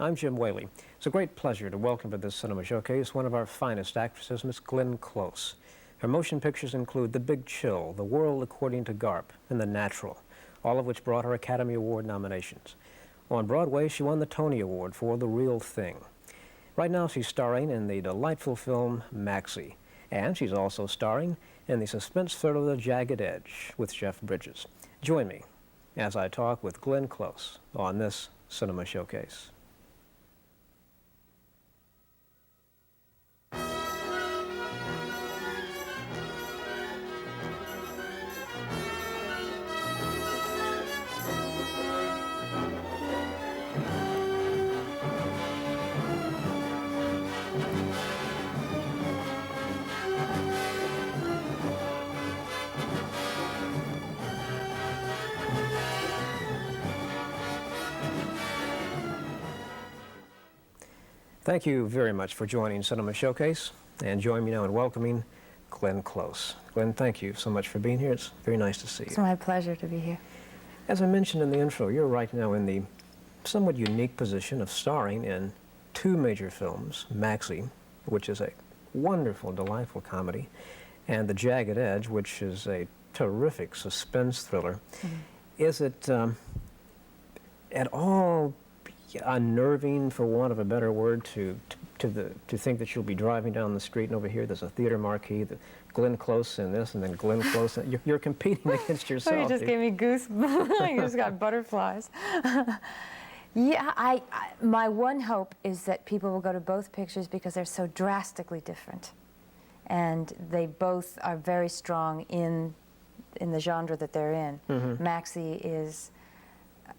I'm Jim Whaley. It's a great pleasure to welcome to this cinema showcase one of our finest actresses, Miss Glenn Close. Her motion pictures include The Big Chill, The World According to Garp, and The Natural, all of which brought her Academy Award nominations. On Broadway, she won the Tony Award for The Real Thing. Right now, she's starring in the delightful film Maxie, and she's also starring in the suspense thriller Jagged Edge with Jeff Bridges. Join me as I talk with Glenn Close on this cinema showcase. Thank you very much for joining Cinema Showcase, and join me now in welcoming Glenn Close. Glenn, thank you so much for being here. It's very nice to see you. It's my pleasure to be here. As I mentioned in the intro, you're right now in the somewhat unique position of starring in two major films, Maxie, which is a wonderful, delightful comedy, and The Jagged Edge, which is a terrific suspense thriller. Mm-hmm. Is it at all unnerving, for want of a better word, to think that you'll be driving down the street and over here there's a theater marquee, that Glenn Close in this, and then Glenn Close, you're competing against yourself. Oh, you just gave me goosebumps. You just got butterflies. Yeah, my one hope is that people will go to both pictures because they're so drastically different, and they both are very strong in the genre that they're in. Mm-hmm. Maxie is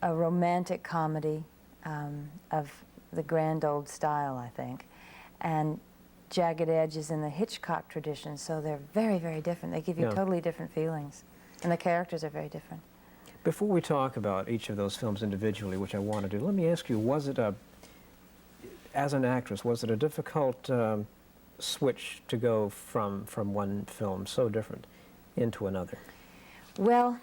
a romantic comedy of the grand old style, I think. And Jagged Edge is in the Hitchcock tradition, so they're very, very different. They give you totally different feelings, and the characters are very different. Before we talk about each of those films individually, which I want to do, let me ask you, was it as an actress, was it a difficult switch to go from one film so different into another? Well,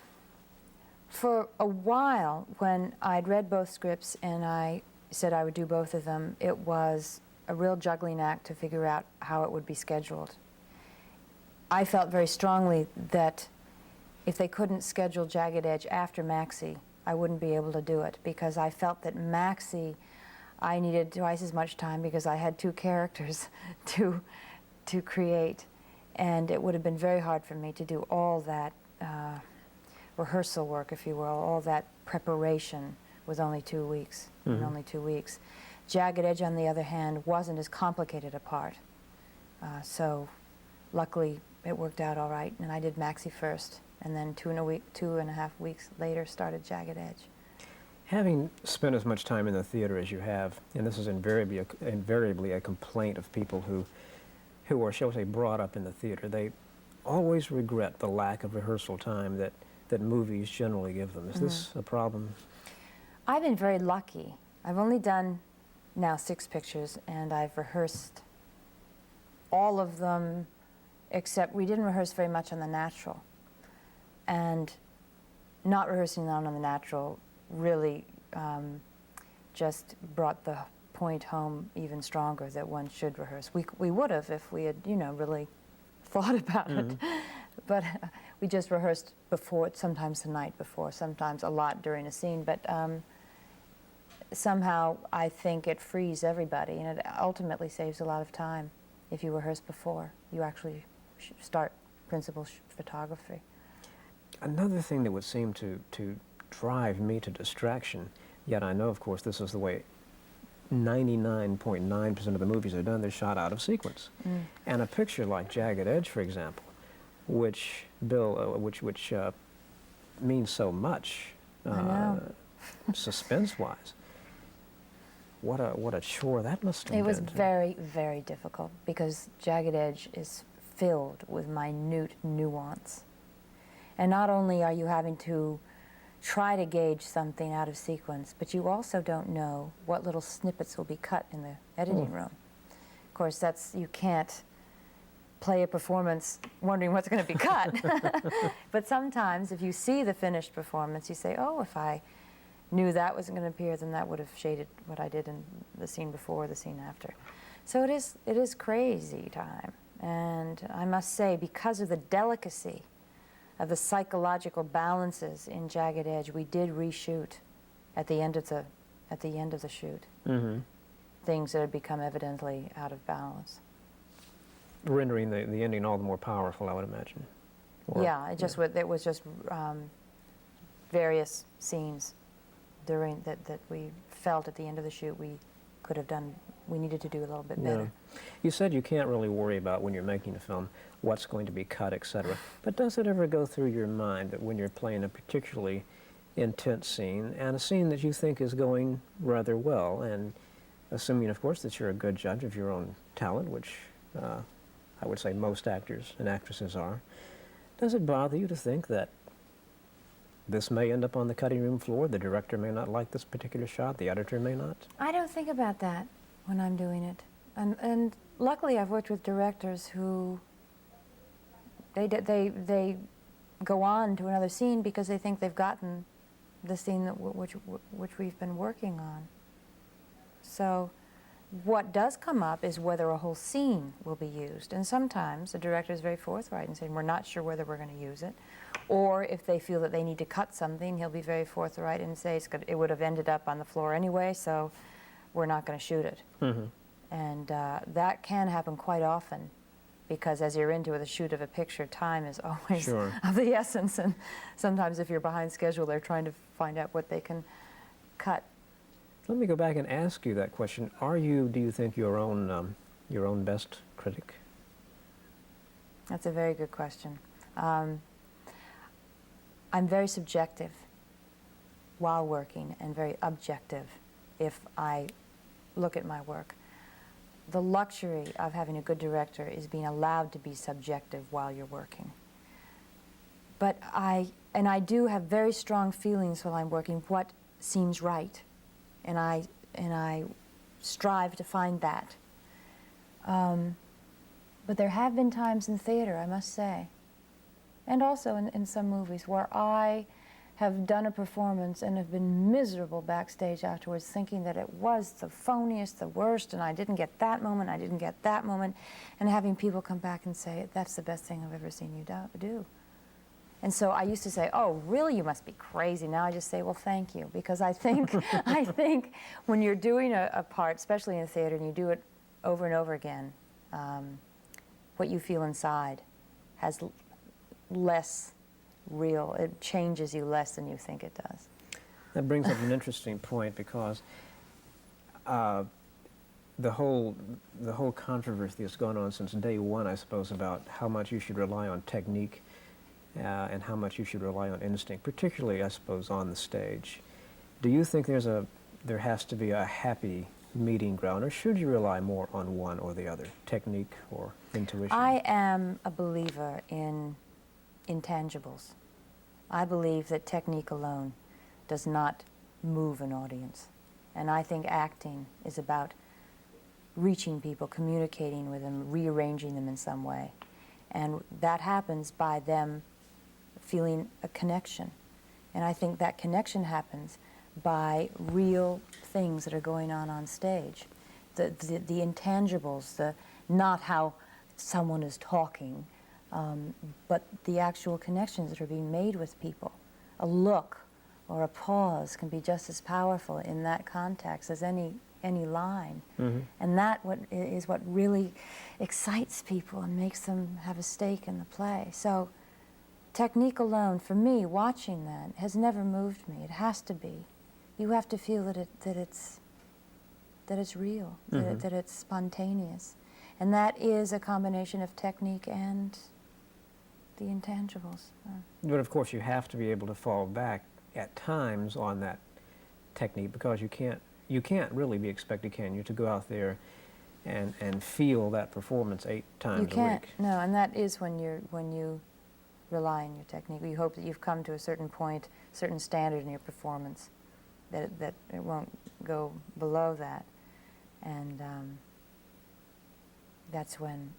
for a while, when I'd read both scripts and I said I would do both of them, it was a real juggling act to figure out how it would be scheduled. I felt very strongly that if they couldn't schedule Jagged Edge after Maxie, I wouldn't be able to do it, because I felt that Maxie, I needed twice as much time because I had two characters to create, and it would have been very hard for me to do all that rehearsal work, if you will, all that preparation with only 2 weeks. Mm-hmm. In only 2 weeks. Jagged Edge, on the other hand, wasn't as complicated a part. So luckily it worked out all right, and I did Maxie first, and then 2.5 weeks later started Jagged Edge. Having spent as much time in the theater as you have, and this is invariably a complaint of people who are, shall we say, brought up in the theater, they always regret the lack of rehearsal time that movies generally give them. Is this a problem? I've been very lucky. I've only done now 6 pictures, and I've rehearsed all of them, except we didn't rehearse very much on The Natural. And not rehearsing on The Natural really just brought the point home even stronger that one should rehearse. We would have if we had, really thought about it. But we just rehearsed before, sometimes the night before, sometimes a lot during a scene. But somehow I think it frees everybody, and it ultimately saves a lot of time if you rehearse before you actually start principal photography. Another thing that would seem to drive me to distraction, yet I know, of course, this is the way 99.9% of the movies are done, they're shot out of sequence. And a picture like Jagged Edge, for example, which means so much suspense-wise. What a chore that must have been. It was very, very difficult, because Jagged Edge is filled with minute nuance. And not only are you having to try to gauge something out of sequence, but you also don't know what little snippets will be cut in the editing room. Of course, you can't play a performance wondering what's going to be cut. But sometimes if you see the finished performance, you say, oh, if I knew that wasn't going to appear, then that would have shaded what I did in the scene before, the scene after. So it is crazy time. And I must say, because of the delicacy of the psychological balances in Jagged Edge, we did reshoot at the end of the shoot. Mm-hmm. Things that had become evidently out of balance. Rendering the ending all the more powerful, I would imagine. Or, yeah, it was just various scenes during that we felt at the end of the shoot we could have done. We needed to do a little bit better. Yeah. You said you can't really worry about when you're making a film what's going to be cut, etc. But does it ever go through your mind that when you're playing a particularly intense scene and a scene that you think is going rather well, and assuming, of course, that you're a good judge of your own talent, which I would say most actors and actresses are, does it bother you to think that this may end up on the cutting room floor, the director may not like this particular shot, the editor may not? I don't think about that when I'm doing it. And luckily I've worked with directors who they go on to another scene because they think they've gotten the scene which we've been working on. So what does come up is whether a whole scene will be used. And sometimes the director is very forthright and saying, we're not sure whether we're going to use it. Or if they feel that they need to cut something, he'll be very forthright and say it would have ended up on the floor anyway, so we're not going to shoot it. Mm-hmm. And that can happen quite often, because as you're into the shoot of a picture, time is always Sure. of the essence. And sometimes if you're behind schedule, they're trying to find out what they can cut. Let me go back and ask you that question. Do you think, your own best critic? That's a very good question. I'm very subjective while working and very objective if I look at my work. The luxury of having a good director is being allowed to be subjective while you're working. But I do have very strong feelings while I'm working, what seems right. And I strive to find that. But there have been times in theater, I must say, and also in some movies, where I have done a performance and have been miserable backstage afterwards, thinking that it was the phoniest, the worst, and I didn't get that moment, and having people come back and say, that's the best thing I've ever seen you do. And so I used to say, oh, really, you must be crazy. Now I just say, well, thank you, because I think, I think when you're doing a part, especially in theater, and you do it over and over again, what you feel inside has less real, it changes you less than you think it does. That brings up an interesting point, because the whole controversy that's gone on since day one, I suppose, about how much you should rely on technique and how much you should rely on instinct, particularly, I suppose, on the stage. Do you think there has to be a happy meeting ground, or should you rely more on one or the other, technique or intuition? I am a believer in intangibles. I believe that technique alone does not move an audience. And I think acting is about reaching people, communicating with them, rearranging them in some way. And that happens by them feeling a connection. And I think that connection happens by real things that are going on stage. The intangibles, not how someone is talking, but the actual connections that are being made with people. A look or a pause can be just as powerful in that context as any line. Mm-hmm. And that is what really excites people and makes them have a stake in the play. So technique alone, for me, watching that, has never moved me. It has to be. You have to feel that it's real, mm-hmm. that it's spontaneous. And that is a combination of technique and the intangibles. But of course you have to be able to fall back at times on that technique, because you can't really be expected, can you, to go out there and feel that performance 8 times a week. You can't, no, and that is when you rely on your technique. You hope that you've come to a certain point, certain standard in your performance, that it won't go below that. And that's when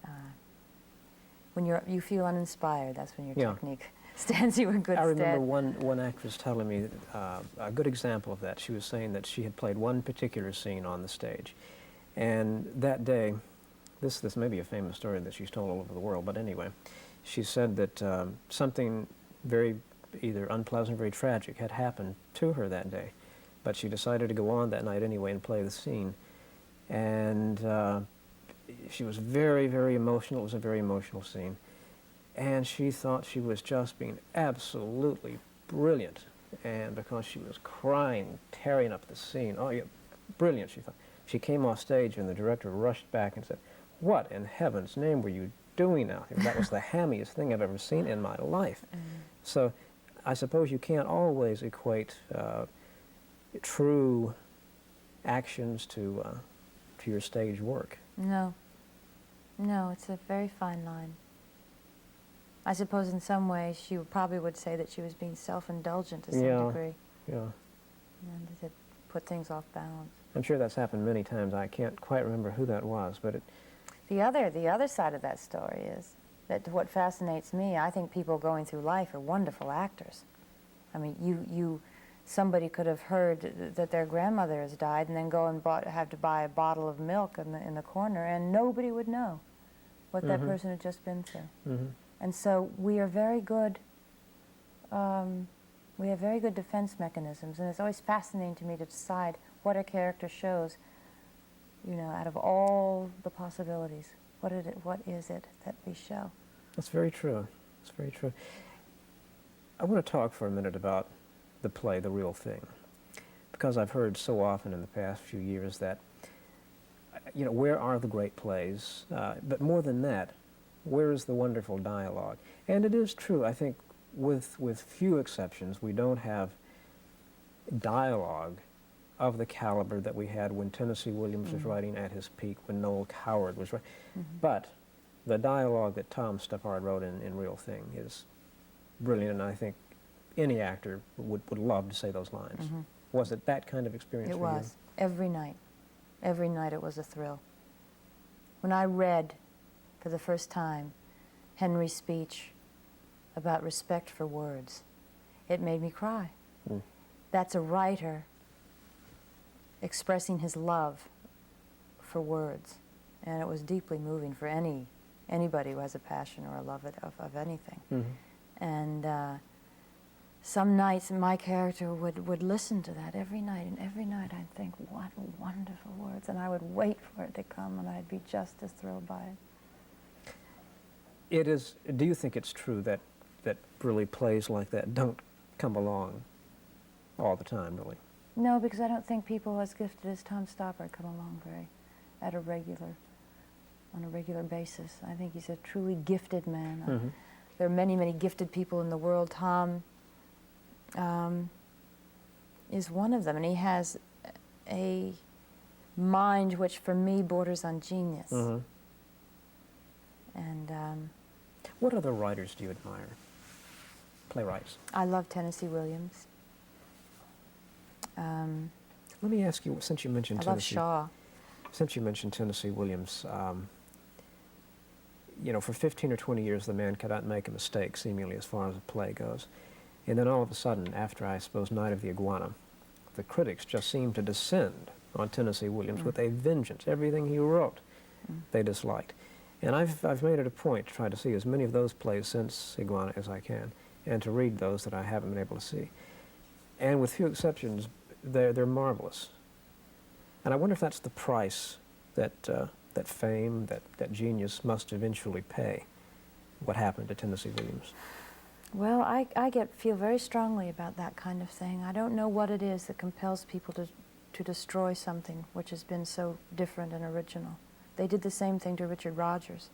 you feel uninspired, that's when your technique stands you in good I remember stead. one actress telling me a good example of that. She was saying that she had played one particular scene on the stage, and that day, this may be a famous story that she's told all over the world, but anyway, she said that something very either unpleasant or very tragic had happened to her that day, but she decided to go on that night anyway and play the scene, and she was very, very emotional. It was a very emotional scene. And she thought she was just being absolutely brilliant. And because she was crying, tearing up the scene, oh, yeah, brilliant, she thought. She came off stage and the director rushed back and said, "What in heaven's name were you doing out here? That was the hammiest thing I've ever seen in my life." So I suppose you can't always equate true actions to your stage work. No. No, it's a very fine line. I suppose in some ways she probably would say that she was being self-indulgent to some degree. Yeah. And to put things off balance. I'm sure that's happened many times. I can't quite remember who that was, but it... The other side of that story is that what fascinates me, I think people going through life are wonderful actors. I mean, somebody could have heard that their grandmother has died and then go and have to buy a bottle of milk in the corner, and nobody would know what that person had just been through. And so we are very good, we have very good defense mechanisms, and it's always fascinating to me to decide what a character shows, you know, out of all the possibilities. What is it that we show? That's very true. That's very true. I want to talk for a minute about the play, The Real Thing, because I've heard so often in the past few years that, you know, where are the great plays? But more than that, where is the wonderful dialogue? And it is true, I think, with few exceptions, we don't have dialogue of the caliber that we had when Tennessee Williams was writing at his peak, when Noel Coward was writing. But the dialogue that Tom Stoppard wrote in Real Thing is brilliant, and I think any actor would love to say those lines. Was it that kind of experience for you? It was. Every night. Every night it was a thrill. When I read for the first time Henry's speech about respect for words, it made me cry. That's a writer expressing his love for words, and it was deeply moving for anybody who has a passion or a love of anything. And some nights my character would listen to that every night, and every night I'd think, what wonderful words, and I would wait for it to come, and I'd be just as thrilled by it. It is. Do you think it's true that really plays like that don't come along all the time, really? No, because I don't think people as gifted as Tom Stoppard come along on a regular basis. I think he's a truly gifted man. There are many, many gifted people in the world. Tom is one of them, and he has a mind which, for me, borders on genius. And what other writers do you admire? Playwrights. I love Tennessee Williams. Let me ask you, since you mentioned I love Tennessee, Shaw. since you mentioned Tennessee Williams, you know, for 15 or 20 years the man cannot make a mistake, seemingly, as far as a play goes. And then all of a sudden, after, I suppose, Night of the Iguana, the critics just seemed to descend on Tennessee Williams with a vengeance. Everything he wrote, they disliked. And I've made it a point to try to see as many of those plays since Iguana as I can, and to read those that I haven't been able to see. And with few exceptions, they're marvelous. And I wonder if that's the price that that fame, that genius must eventually pay. What happened to Tennessee Williams? Well, I feel very strongly about that kind of thing. I don't know what it is that compels people to destroy something which has been so different and original. They did the same thing to Richard Rodgers.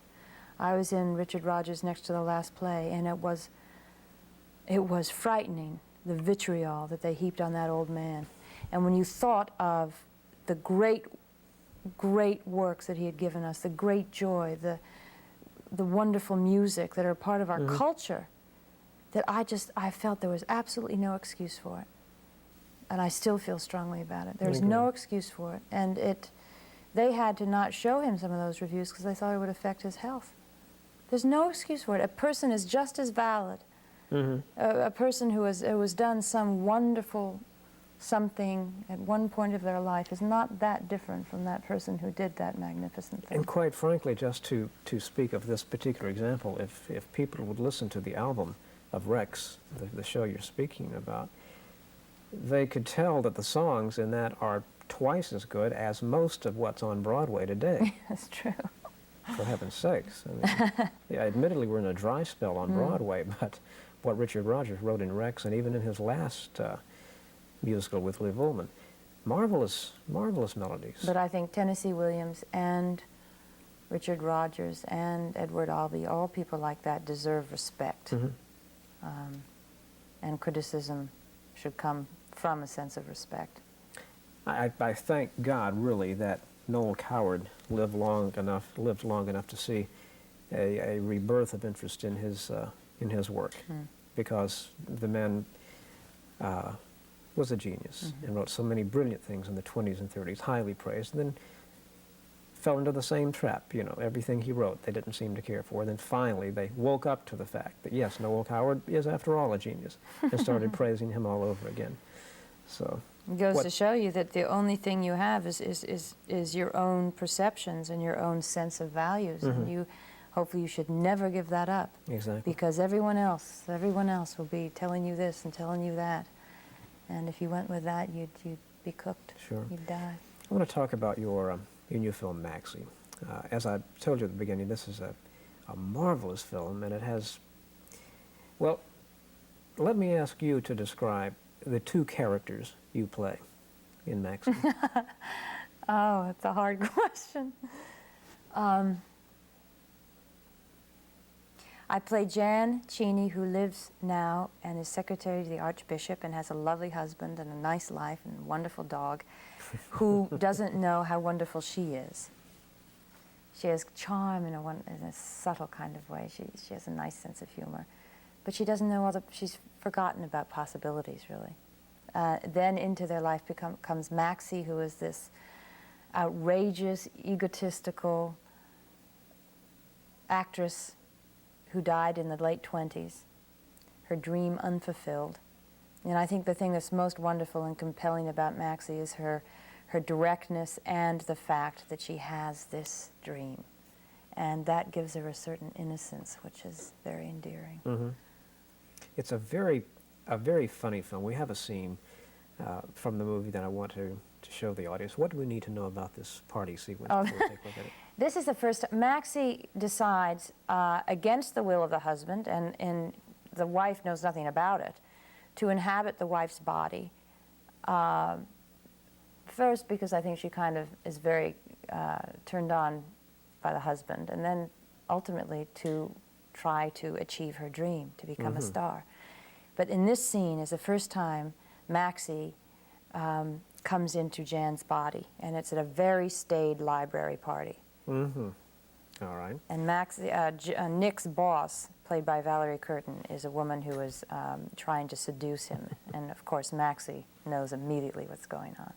I was in Richard Rodgers' Next to the Last Play, and it was frightening, the vitriol that they heaped on that old man. And when you thought of the great, great works that he had given us, the great joy, the wonderful music that are part of our culture, that I felt there was absolutely no excuse for it. And I still feel strongly about it. There's no excuse for it. And they had to not show him some of those reviews because they thought it would affect his health. There's no excuse for it. A person is just as valid A person who has done some wonderful something at one point of their life is not that different from that person who did that magnificent thing. And quite frankly, just to speak of this particular example, if people would listen to the album of Rex, the show you're speaking about, they could tell that the songs in that are twice as good as most of what's on Broadway today. That's true. For heaven's sakes. I mean, yeah, admittedly, we're in a dry spell on Broadway, but what Richard Rodgers wrote in Rex, and even in his last musical with Liv Ullmann, marvelous, marvelous melodies. But I think Tennessee Williams and Richard Rodgers and Edward Albee, all people like that deserve respect. And criticism should come from a sense of respect. I thank God, really, that Noel Coward lived long enough to see a rebirth of interest in his work, because the man was a genius and wrote so many brilliant things in the 20s and 30s, highly praised, and then fell into the same trap. You know, everything he wrote they didn't seem to care for. Then finally they woke up to the fact that yes, Noel Coward is after all a genius, and started praising him all over again. So it goes to show you that the only thing you have is your own perceptions and your own sense of values, and hopefully you should never give that up. Exactly. Because everyone else will be telling you this and telling you that, and if you went with that, you'd be cooked. Sure. You'd die. I want to talk about your new film, Maxie. As I told you at the beginning, this is a marvelous film, and it has, well, let me ask you to describe the two characters you play in Maxie. Oh, that's a hard question. I play Jan Chaney, who lives now and is secretary to the Archbishop and has a lovely husband and a nice life and a wonderful dog, who doesn't know how wonderful she is. She has charm in a subtle kind of way. She has a nice sense of humor. But she doesn't know she's forgotten about possibilities, really. Then into their life comes Maxie, who is this outrageous, egotistical actress who died in the late 20s, her dream unfulfilled. And I think the thing that's most wonderful and compelling about Maxie is her directness and the fact that she has this dream. And that gives her a certain innocence, which is very endearing. It's a very funny film. We have a scene from the movie that I want to show the audience. What do we need to know about this party sequence before we take a look at it? This is the first. Maxie decides, against the will of the husband, and the wife knows nothing about it, to inhabit the wife's body. First, because I think she kind of is very turned on by the husband, and then ultimately to try to achieve her dream, to become a star. But in this scene is the first time Maxie comes into Jan's body, and it's at a very staid library party. All right. And Maxie, Nick's boss, played by Valerie Curtin, is a woman who is trying to seduce him. And of course, Maxie knows immediately what's going on.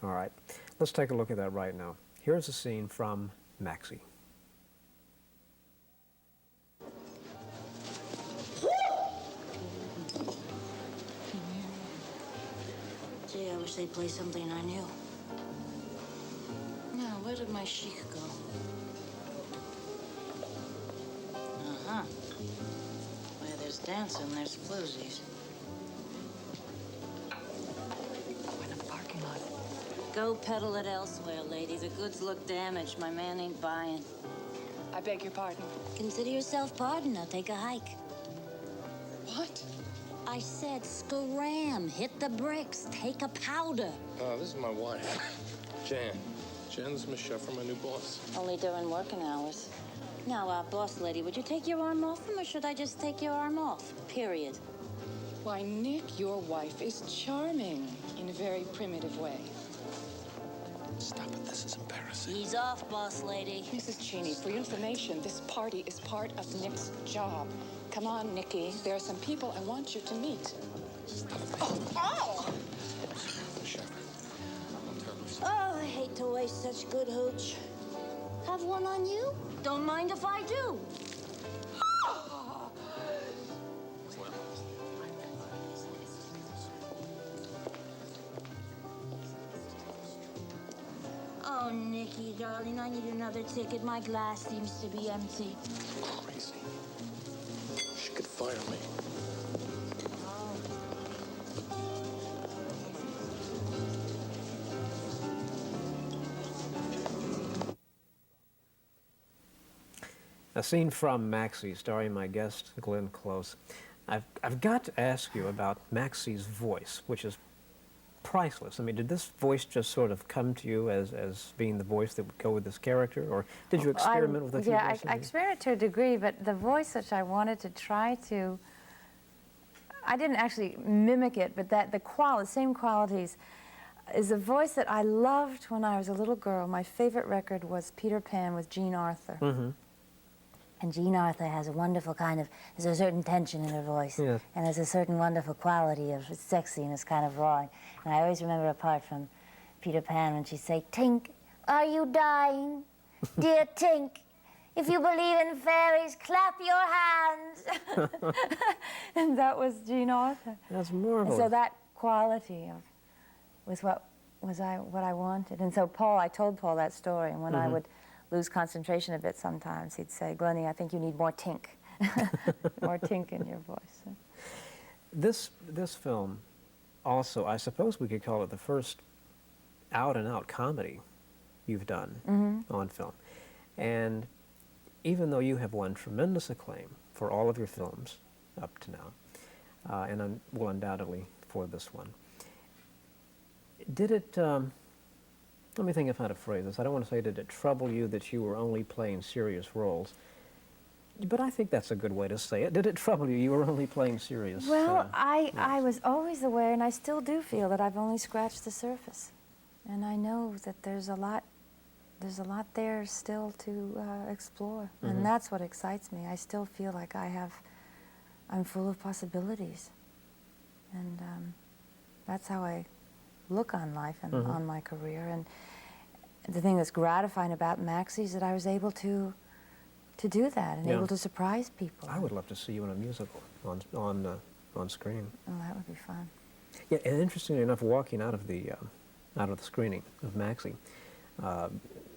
All right. Let's take a look at that right now. Here's a scene from Maxie. Gee, I wish they'd play something I knew. Now, where did my chic go? Uh-huh. Where there's dancing, there's floozies. Oh, in the parking lot. Go peddle it elsewhere, lady. The goods look damaged. My man ain't buying. I beg your pardon. Consider yourself pardoned. I'll take a hike. What? I said scram. Hit the bricks. Take a powder. This is my wife, Jan. Jan's Miss Sheffer, my new boss. Only during working hours. Now, boss lady, would you take your arm off him, or should I just take your arm off? Period. Why, Nick, your wife is charming in a very primitive way. Stop it, this is embarrassing. Ease off, boss lady. Mrs. Chaney, for your information, this party is part of Nick's job. Come on, Nicky. There are some people I want you to meet. Stop it. Oh! Sheffer, I'll tell you. Oh, I hate to waste such good hooch. Have one on you? Don't mind if I do. Well, you, darling. I need another ticket. My glass seems to be empty. Crazy. She could fire me. A scene from Maxie, starring my guest, Glenn Close. I've got to ask you about Maxie's voice, which is priceless. I mean, did this voice just sort of come to you as being the voice that would go with this character, or did you experiment with a few voices? Yeah, I experimented to a degree, but the voice which I wanted to try to, I didn't actually mimic it, but that the same qualities is a voice that I loved when I was a little girl. My favorite record was Peter Pan with Jean Arthur. Mm-hmm. And Jean Arthur has a wonderful kind of, there's a certain tension in her voice. Yes. And there's a certain wonderful quality of sexiness kind of raw. And I always remember a part from Peter Pan when she'd say, "Tink, are you dying? Dear Tink, if you believe in fairies, clap your hands." And that was Jean Arthur. That's marvelous. And so that quality was what I wanted. And so I told Paul that story, and when I would lose concentration a bit sometimes, he'd say, "Glennie, I think you need more tink." More tink in your voice. This film also, I suppose we could call it the first out-and-out comedy you've done on film. And even though you have won tremendous acclaim for all of your films up to now, and will undoubtedly for this one, did it, let me think of how to phrase this. I don't want to say, did it trouble you that you were only playing serious roles? But I think that's a good way to say it. Did it trouble you? You were only playing serious Well, I was always aware, and I still do feel that I've only scratched the surface. And I know that there's a lot there still to explore. And that's what excites me. I still feel like I'm full of possibilities. And that's how I look on life and on my career. And the thing that's gratifying about Maxie is that I was able to do that and able to surprise people. I would love to see you in a musical on screen. Oh, that would be fun. Yeah, and interestingly enough, walking out of the screening of Maxie,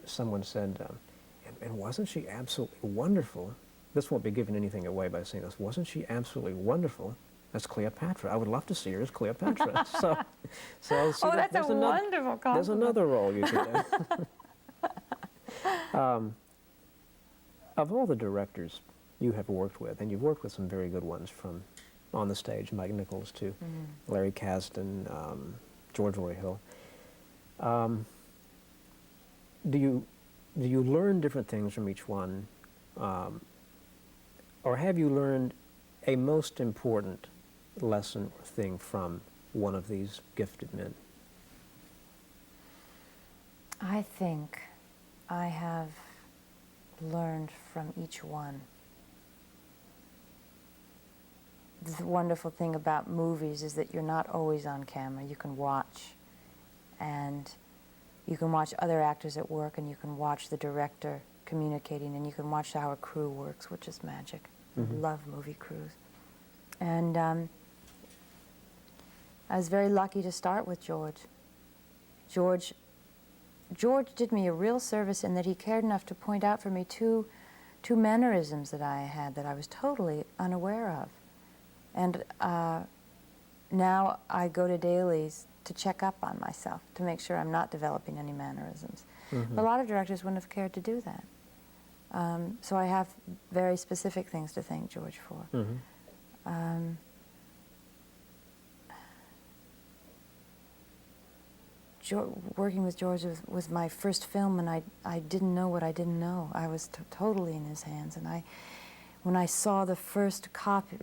someone said, and wasn't she absolutely wonderful? This won't be giving anything away by saying this. Wasn't she absolutely wonderful as Cleopatra? I would love to see her as Cleopatra. so see, That's a wonderful compliment. There's another role you can do. Of all the directors you have worked with, and you've worked with some very good ones from on the stage, Mike Nichols to Larry Kasdan, George Roy Hill, do you learn different things from each one, or have you learned a most important lesson or thing from one of these gifted men? I think I have learned from each one. The wonderful thing about movies is that you're not always on camera. You can watch, and you can watch other actors at work, and you can watch the director communicating, and you can watch how a crew works, which is magic. I love movie crews. And I was very lucky to start with George. George did me a real service in that he cared enough to point out for me two mannerisms that I had that I was totally unaware of. And now I go to dailies to check up on myself, to make sure I'm not developing any mannerisms. A lot of directors wouldn't have cared to do that. So I have very specific things to thank George for. Working with George was my first film, and I didn't know what I didn't know. I was totally in his hands, and when I saw the first copy,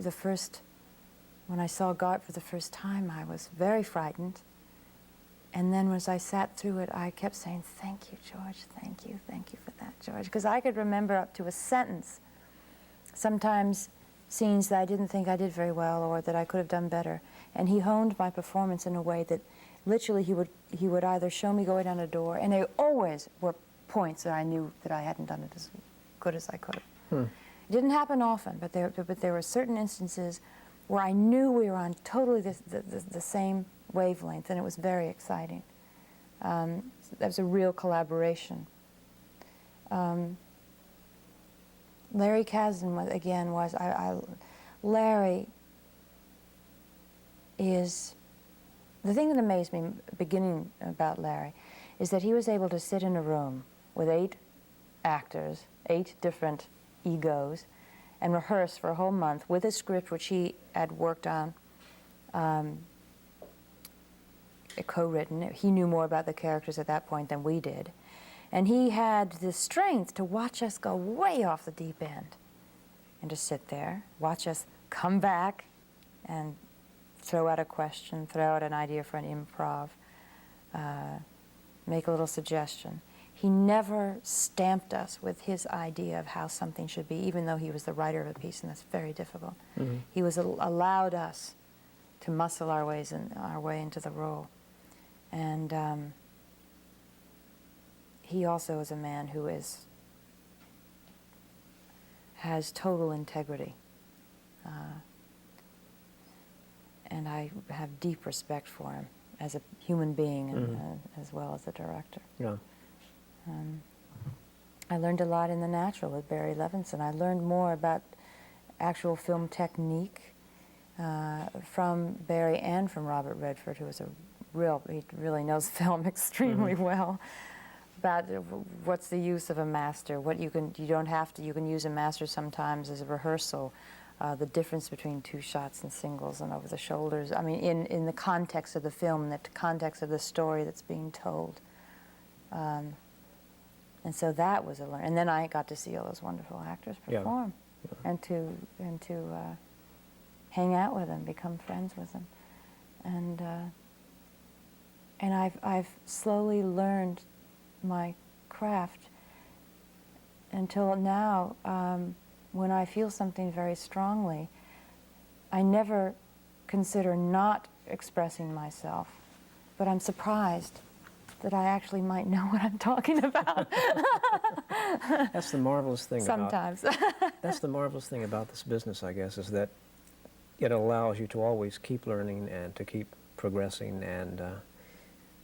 when I saw Gart for the first time, I was very frightened. And then as I sat through it, I kept saying, "Thank you, George, thank you for that, George." Because I could remember up to a sentence, sometimes scenes that I didn't think I did very well or that I could have done better. And he honed my performance in a way that literally he would either show me going down a door, and they always were points that I knew that I hadn't done it as good as I could have. It didn't happen often, but there were certain instances where I knew we were on totally the same wavelength, and it was very exciting. That was a real collaboration Larry Kasdan Larry is, the thing that amazed me beginning about Larry is that he was able to sit in a room with 8 actors, 8 different egos, and rehearse for a whole month with a script which he had worked on, co-written. He knew more about the characters at that point than we did. And he had the strength to watch us go way off the deep end and to sit there, watch us come back and throw out a question, throw out an idea for an improv, make a little suggestion. He never stamped us with his idea of how something should be, even though he was the writer of a piece, and that's very difficult. Mm-hmm. He allowed us to muscle our way into the role. And he also is a man who has total integrity. And I have deep respect for him as a human being and as well as a director. Yeah. I learned a lot in the natural with Barry Levinson. I learned more about actual film technique from Barry and from Robert Redford, who is he really knows film extremely well. About what's the use of a master, you can use a master sometimes as a rehearsal, the difference between 2 shots and singles and over the shoulders. I mean, in the context of the film, in the context of the story that's being told. And so that was a learn. And then I got to see all those wonderful actors perform, and to hang out with them, become friends with them, and I've slowly learned my craft until now. When I feel something very strongly, I never consider not expressing myself, but I'm surprised that I actually might know what I'm talking about. That's the marvelous thing sometimes. That's the marvelous thing about this business, I guess, is that it allows you to always keep learning and to keep progressing, and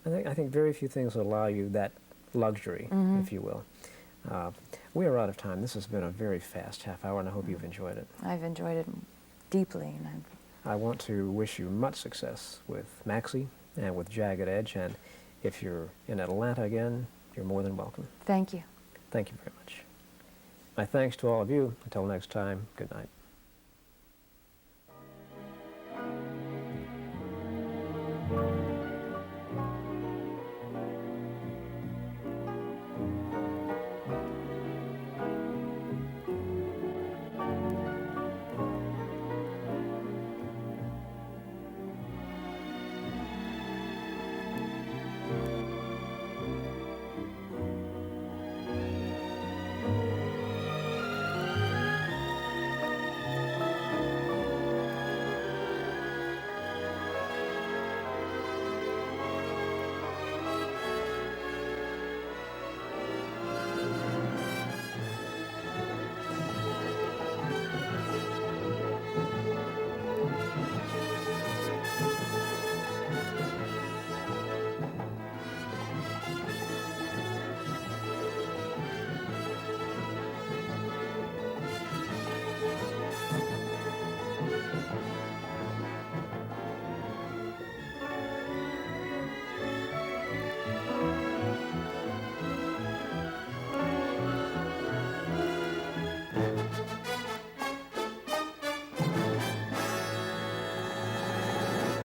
I think very few things allow you that luxury, if you will. We are out of time. This has been a very fast half hour, and I hope you've enjoyed it. I've enjoyed it deeply. And I want to wish you much success with Maxie and with Jagged Edge, and if you're in Atlanta again, you're more than welcome. Thank you. Thank you very much. My thanks to all of you. Until next time, good night.